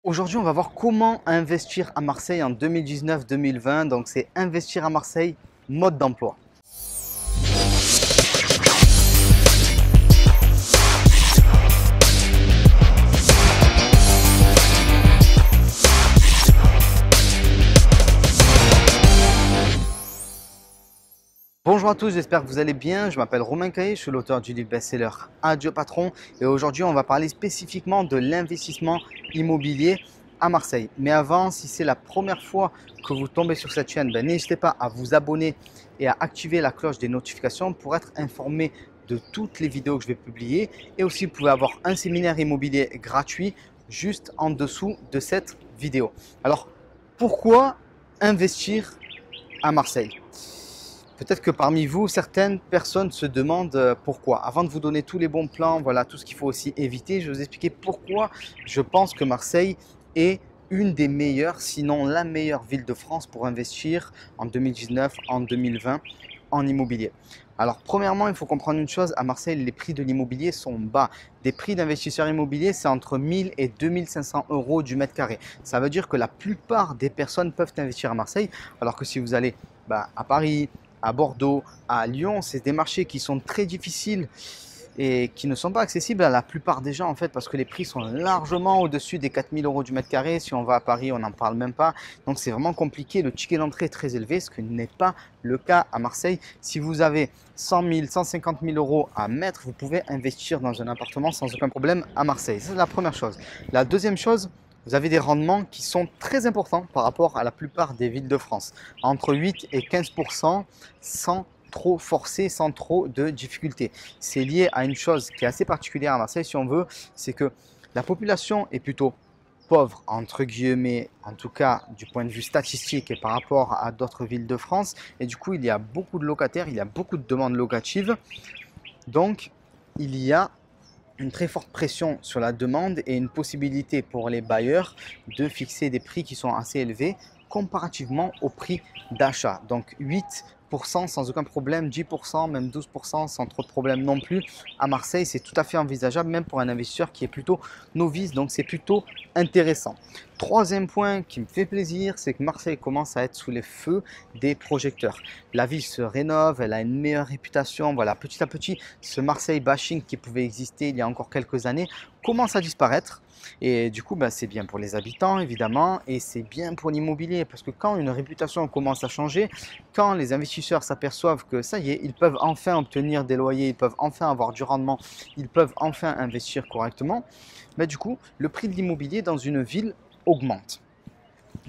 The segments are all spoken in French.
Aujourd'hui, on va voir comment investir à Marseille en 2019-2020. Donc, c'est investir à Marseille, mode d'emploi. Bonjour à tous, j'espère que vous allez bien. Je m'appelle Romain Caillé, je suis l'auteur du livre best-seller Adieu Patron. Et aujourd'hui, on va parler spécifiquement de l'investissement immobilier à Marseille. Mais avant, si c'est la première fois que vous tombez sur cette chaîne, n'hésitez pas à vous abonner et à activer la cloche des notifications pour être informé de toutes les vidéos que je vais publier. Et aussi, vous pouvez avoir un séminaire immobilier gratuit juste en dessous de cette vidéo. Alors, pourquoi investir à Marseille ? Peut-être que parmi vous, certaines personnes se demandent pourquoi. Avant de vous donner tous les bons plans, voilà tout ce qu'il faut aussi éviter, je vais vous expliquer pourquoi je pense que Marseille est une des meilleures, sinon la meilleure ville de France pour investir en 2019, en 2020 en immobilier. Alors premièrement, il faut comprendre une chose, à Marseille, les prix de l'immobilier sont bas. Des prix d'investisseurs immobiliers, c'est entre 1000 et 2500 euros du mètre carré. Ça veut dire que la plupart des personnes peuvent investir à Marseille, alors que si vous allez à Paris, à Bordeaux, à Lyon, c'est des marchés qui sont très difficiles et qui ne sont pas accessibles à la plupart des gens en fait parce que les prix sont largement au-dessus des 4000 euros du mètre carré. Si on va à Paris, on n'en parle même pas. Donc c'est vraiment compliqué. Le ticket d'entrée est très élevé, ce qui n'est pas le cas à Marseille. Si vous avez 100 000, 150 000 euros à mettre, vous pouvez investir dans un appartement sans aucun problème à Marseille. C'est la première chose. La deuxième chose, vous avez des rendements qui sont très importants par rapport à la plupart des villes de France. Entre 8 et 15% sans trop forcer, sans trop de difficultés. C'est lié à une chose qui est assez particulière à Marseille, si on veut, c'est que la population est plutôt pauvre, entre guillemets, en tout cas du point de vue statistique et par rapport à d'autres villes de France. Et du coup, il y a beaucoup de locataires, il y a beaucoup de demandes locatives. Donc, il y a une très forte pression sur la demande et une possibilité pour les bailleurs de fixer des prix qui sont assez élevés comparativement au prix d'achat. Donc 8% sans aucun problème, 10%, même 12% sans trop de problème non plus. À Marseille, c'est tout à fait envisageable, même pour un investisseur qui est plutôt novice, donc c'est plutôt intéressant. Troisième point qui me fait plaisir, c'est que Marseille commence à être sous les feux des projecteurs. La ville se rénove, elle a une meilleure réputation. Voilà, petit à petit, ce Marseille bashing qui pouvait exister il y a encore quelques années commence à disparaître. Et du coup, c'est bien pour les habitants, évidemment, et c'est bien pour l'immobilier, parce que quand une réputation commence à changer, quand les investisseurs s'aperçoivent que ça y est, ils peuvent enfin obtenir des loyers, ils peuvent enfin avoir du rendement, ils peuvent enfin investir correctement, du coup, le prix de l'immobilier dans une ville augmente.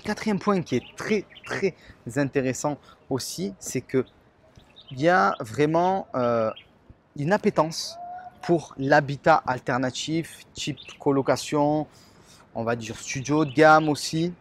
Quatrième point qui est très intéressant aussi, c'est que il y a vraiment une appétence pour l'habitat alternatif, type colocation, on va dire studio de gamme aussi,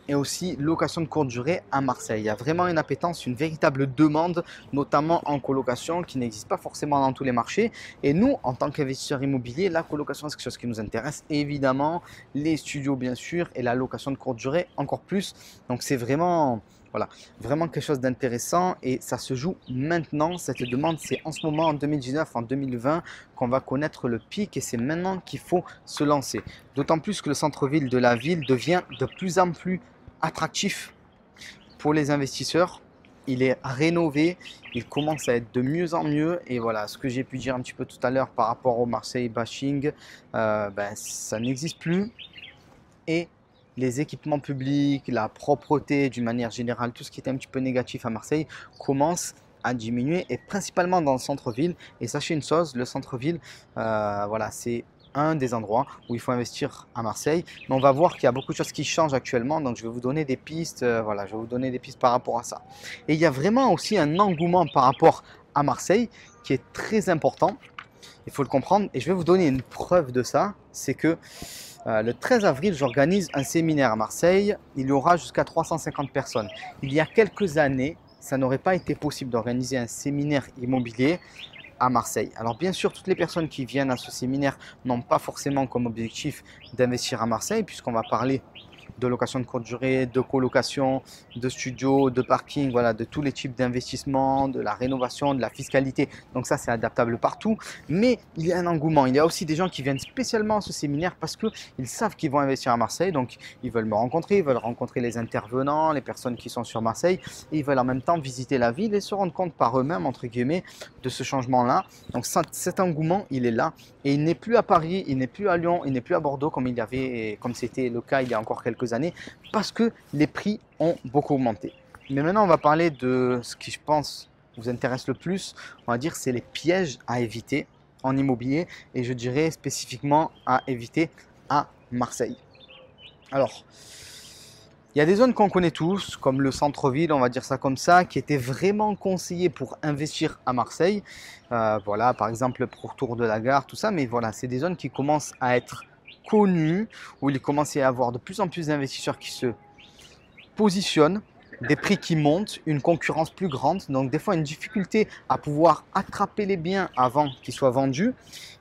et aussi location de courte durée à Marseille. Il y a vraiment une appétence, une véritable demande, notamment en colocation, qui n'existe pas forcément dans tous les marchés. Et nous, en tant qu'investisseurs immobiliers, la colocation, c'est quelque chose qui nous intéresse, évidemment, les studios bien sûr, et la location de courte durée encore plus. Donc c'est vraiment... Voilà, vraiment quelque chose d'intéressant et ça se joue maintenant. Cette demande, c'est en ce moment, en 2019, en 2020, qu'on va connaître le pic et c'est maintenant qu'il faut se lancer. D'autant plus que le centre-ville de la ville devient de plus en plus attractif pour les investisseurs. Il est rénové, il commence à être de mieux en mieux et voilà ce que j'ai pu dire un petit peu tout à l'heure par rapport au Marseille bashing, ça n'existe plus et les équipements publics, la propreté d'une manière générale, tout ce qui était un petit peu négatif à Marseille commence à diminuer et principalement dans le centre-ville. Et sachez une chose, le centre-ville, voilà, c'est un des endroits où il faut investir à Marseille. Mais on va voir qu'il y a beaucoup de choses qui changent actuellement, donc je vais vous donner des pistes, voilà, je vais vous donner des pistes par rapport à ça. Et il y a vraiment aussi un engouement par rapport à Marseille qui est très important. Il faut le comprendre et je vais vous donner une preuve de ça, c'est que le 13 avril, j'organise un séminaire à Marseille. Il y aura jusqu'à 350 personnes. Il y a quelques années, ça n'aurait pas été possible d'organiser un séminaire immobilier à Marseille. Alors bien sûr, toutes les personnes qui viennent à ce séminaire n'ont pas forcément comme objectif d'investir à Marseille, puisqu'on va parler de location de courte durée, de colocation, de studio, de parking, voilà, de tous les types d'investissements, de la rénovation, de la fiscalité. Donc ça, c'est adaptable partout. Mais il y a un engouement. Il y a aussi des gens qui viennent spécialement à ce séminaire parce qu'ils savent qu'ils vont investir à Marseille. Donc ils veulent me rencontrer, ils veulent rencontrer les intervenants, les personnes qui sont sur Marseille. Et ils veulent en même temps visiter la ville et se rendre compte par eux-mêmes, entre guillemets, de ce changement-là. Donc cet engouement, il est là. Et il n'est plus à Paris, il n'est plus à Lyon, il n'est plus à Bordeaux comme c'était le cas il y a encore quelques années, parce que les prix ont beaucoup augmenté. Mais maintenant, on va parler de ce qui, je pense, vous intéresse le plus. On va dire, c'est les pièges à éviter en immobilier, et je dirais spécifiquement à éviter à Marseille. Alors, il y a des zones qu'on connaît tous, comme le centre-ville, on va dire ça comme ça, qui étaient vraiment conseillées pour investir à Marseille. Voilà, par exemple, le pourtour de la gare, tout ça. Mais voilà, c'est des zones qui commencent à être connues, où il commence à y avoir de plus en plus d'investisseurs qui se positionnent, des prix qui montent, une concurrence plus grande, donc des fois une difficulté à pouvoir attraper les biens avant qu'ils soient vendus.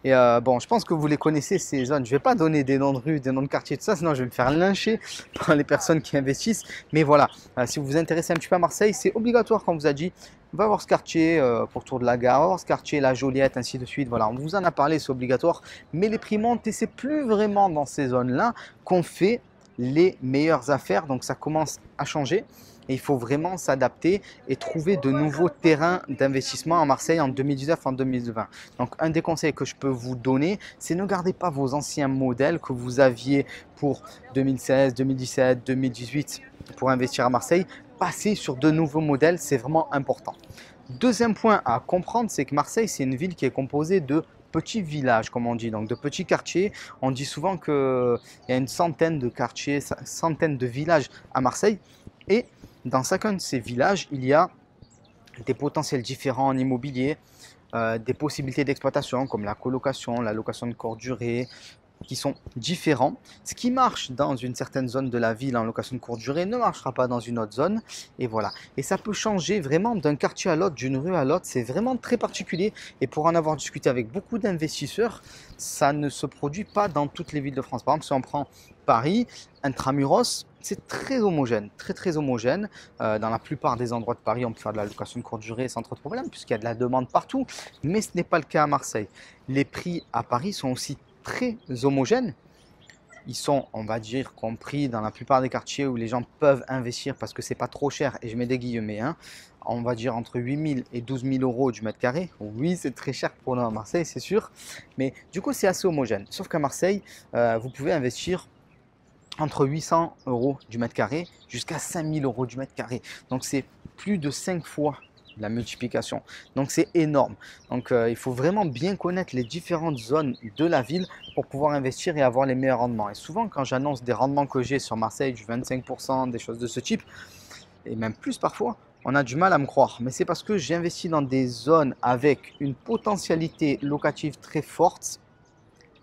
Et bon, je pense que vous les connaissez ces zones. Je ne vais pas donner des noms de rues, des noms de quartiers, tout ça, sinon je vais me faire lyncher par les personnes qui investissent. Mais voilà, si vous vous intéressez un petit peu à Marseille, c'est obligatoire, comme on vous a dit. On va voir ce quartier pourtour de la gare, on va voir ce quartier, la Joliette, ainsi de suite. Voilà, on vous en a parlé, c'est obligatoire. Mais les prix montent et c'est plus vraiment dans ces zones-là qu'on fait les meilleures affaires. Donc ça commence à changer. Et il faut vraiment s'adapter et trouver de nouveaux terrains d'investissement à Marseille en 2019, en 2020. Donc, un des conseils que je peux vous donner, c'est ne gardez pas vos anciens modèles que vous aviez pour 2016, 2017, 2018 pour investir à Marseille. Passez sur de nouveaux modèles, c'est vraiment important. Deuxième point à comprendre, c'est que Marseille, c'est une ville qui est composée de petits villages, comme on dit, donc de petits quartiers. On dit souvent qu'il y a une centaine de quartiers, centaine de villages à Marseille. Et dans chacun de ces villages, il y a des potentiels différents en immobilier, des possibilités d'exploitation comme la colocation, la location de courte durée, qui sont différents. Ce qui marche dans une certaine zone de la ville en location de courte durée ne marchera pas dans une autre zone. Et voilà. Et ça peut changer vraiment d'un quartier à l'autre, d'une rue à l'autre. C'est vraiment très particulier. Et pour en avoir discuté avec beaucoup d'investisseurs, ça ne se produit pas dans toutes les villes de France. Par exemple, si on prend Paris, intramuros, c'est très homogène, très homogène. Dans la plupart des endroits de Paris, on peut faire de la location de courte durée sans trop de problème, puisqu'il y a de la demande partout. Mais ce n'est pas le cas à Marseille. Les prix à Paris sont aussi très homogènes. Ils sont, on va dire, compris dans la plupart des quartiers où les gens peuvent investir parce que c'est pas trop cher, et je mets des guillemets, hein, on va dire entre 8 000 et 12 000 euros du mètre carré. Oui, c'est très cher pour nous à Marseille, c'est sûr, mais du coup, c'est assez homogène. Sauf qu'à Marseille, vous pouvez investir entre 800 euros du mètre carré jusqu'à 5 000 euros du mètre carré. Donc, c'est plus de 5 fois la multiplication. Donc c'est énorme. Donc il faut vraiment bien connaître les différentes zones de la ville pour pouvoir investir et avoir les meilleurs rendements. Et souvent quand j'annonce des rendements que j'ai sur Marseille, du 25%, des choses de ce type, et même plus parfois, on a du mal à me croire. Mais c'est parce que j'investis dans des zones avec une potentialité locative très forte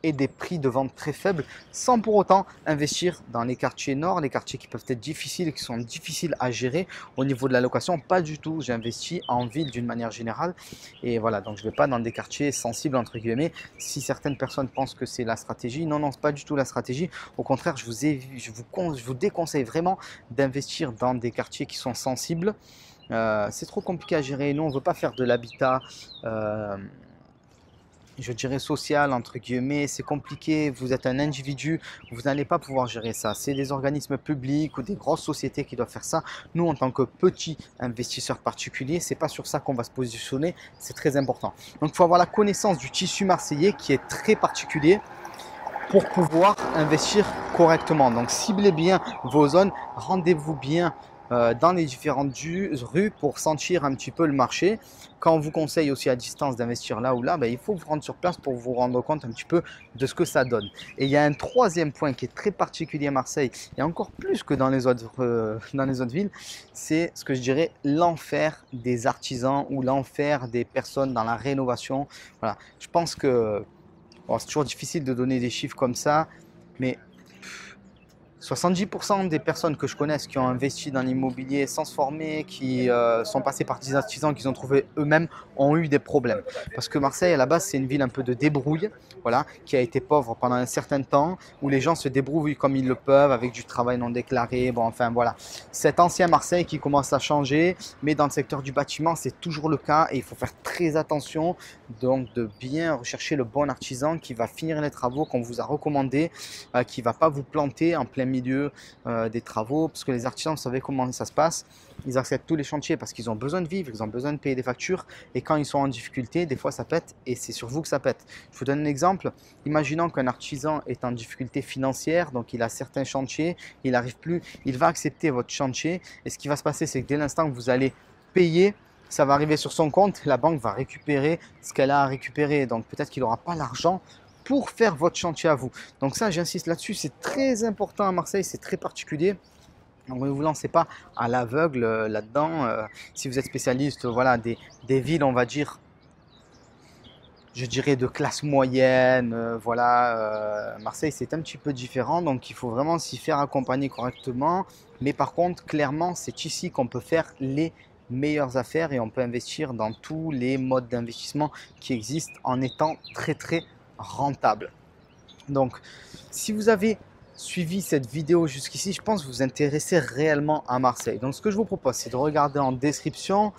et des prix de vente très faibles, sans pour autant investir dans les quartiers nord, les quartiers qui peuvent être difficiles et qui sont difficiles à gérer au niveau de la location. Pas du tout, j'investis en ville d'une manière générale. Et voilà, donc je ne vais pas dans des quartiers sensibles, entre guillemets. Si certaines personnes pensent que c'est la stratégie, non, c'est pas du tout la stratégie. Au contraire, je vous déconseille vraiment d'investir dans des quartiers qui sont sensibles. C'est trop compliqué à gérer. Nous, on ne veut pas faire de l'habitat je dirais social, entre guillemets, c'est compliqué, vous êtes un individu, vous n'allez pas pouvoir gérer ça. C'est des organismes publics ou des grosses sociétés qui doivent faire ça. Nous, en tant que petits investisseurs particuliers, c'est pas sur ça qu'on va se positionner, c'est très important. Donc, il faut avoir la connaissance du tissu marseillais qui est très particulier pour pouvoir investir correctement. Donc, ciblez bien vos zones, rendez-vous bien dans les différentes rues pour sentir un petit peu le marché. Quand on vous conseille aussi à distance d'investir là ou là, il faut vous rendre sur place pour vous rendre compte un petit peu de ce que ça donne. Et il y a un troisième point qui est très particulier à Marseille, et encore plus que dans les autres villes, c'est ce que je dirais l'enfer des artisans ou l'enfer des personnes dans la rénovation. Voilà. Je pense que bon, c'est toujours difficile de donner des chiffres comme ça, mais 70% des personnes que je connaisse qui ont investi dans l'immobilier sans se former, qui sont passés par des artisans qu'ils ont trouvé eux-mêmes, ont eu des problèmes. Parce que Marseille, à la base, c'est une ville un peu de débrouille, voilà, qui a été pauvre pendant un certain temps, où les gens se débrouillent comme ils le peuvent, avec du travail non déclaré. Bon, enfin voilà. Cet ancien Marseille qui commence à changer, mais dans le secteur du bâtiment, c'est toujours le cas et il faut faire très attention. Donc, de bien rechercher le bon artisan qui va finir les travaux qu'on vous a recommandés, qui ne va pas vous planter en plein milieu des travaux, parce que les artisans, vous savez comment ça se passe, ils acceptent tous les chantiers parce qu'ils ont besoin de vivre, ils ont besoin de payer des factures, et quand ils sont en difficulté, des fois ça pète, et c'est sur vous que ça pète. Je vous donne un exemple, imaginons qu'un artisan est en difficulté financière, donc il a certains chantiers, il n'arrive plus, il va accepter votre chantier, et ce qui va se passer, c'est que dès l'instant que vous allez payer, ça va arriver sur son compte, la banque va récupérer ce qu'elle a à récupérer, donc peut-être qu'il n'aura pas l'argent pour faire votre chantier à vous. Donc ça, j'insiste là-dessus, c'est très important à Marseille, c'est très particulier. Donc ne vous lancez pas à l'aveugle là-dedans. Si vous êtes spécialiste voilà, des villes, on va dire, je dirais de classe moyenne, voilà, Marseille c'est un petit peu différent, donc il faut vraiment s'y faire accompagner correctement. Mais par contre, clairement, c'est ici qu'on peut faire les meilleures affaires et on peut investir dans tous les modes d'investissement qui existent en étant très rentable. Donc, si vous avez suivi cette vidéo jusqu'ici, je pense que vous vous intéressez réellement à Marseille. Donc, ce que je vous propose, c'est de regarder en description.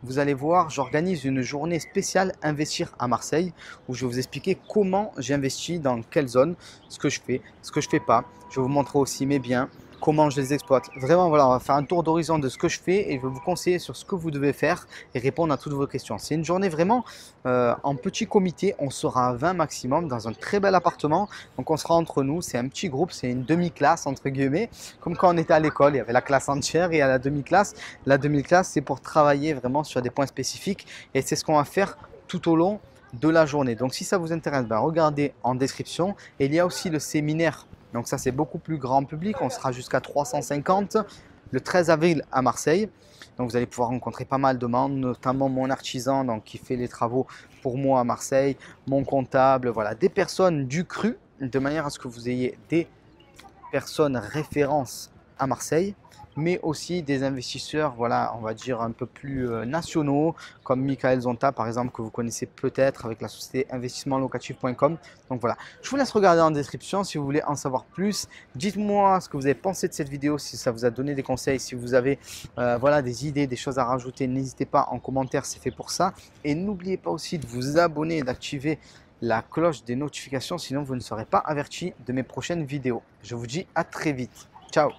Vous allez voir, j'organise une journée spéciale Investir à Marseille où je vais vous expliquer comment j'investis, dans quelle zone, ce que je fais, ce que je ne fais pas. Je vais vous montrer aussi mes biens, comment je les exploite. Vraiment, voilà, on va faire un tour d'horizon de ce que je fais et je vais vous conseiller sur ce que vous devez faire et répondre à toutes vos questions. C'est une journée vraiment en petit comité. On sera à 20 maximum dans un très bel appartement. Donc, on sera entre nous. C'est un petit groupe, c'est une demi-classe entre guillemets. Comme quand on était à l'école, il y avait la classe entière et il y a la demi-classe. La demi-classe, c'est pour travailler vraiment sur des points spécifiques et c'est ce qu'on va faire tout au long de la journée. Donc, si ça vous intéresse, ben, regardez en description. Et il y a aussi le séminaire. Donc ça, c'est beaucoup plus grand public. On sera jusqu'à 350 le 13 avril à Marseille. Donc vous allez pouvoir rencontrer pas mal de monde, notamment mon artisan donc, qui fait les travaux pour moi à Marseille, mon comptable, voilà, des personnes du cru, de manière à ce que vous ayez des personnes références à Marseille, mais aussi des investisseurs, voilà, on va dire un peu plus nationaux, comme Michael Zonta par exemple, que vous connaissez peut-être avec la société investissementlocatif.com. Donc voilà, je vous laisse regarder en description si vous voulez en savoir plus. Dites-moi ce que vous avez pensé de cette vidéo, si ça vous a donné des conseils, si vous avez voilà, des idées, des choses à rajouter, n'hésitez pas en commentaire, c'est fait pour ça. Et n'oubliez pas aussi de vous abonner et d'activer la cloche des notifications, sinon vous ne serez pas averti de mes prochaines vidéos. Je vous dis à très vite. Ciao!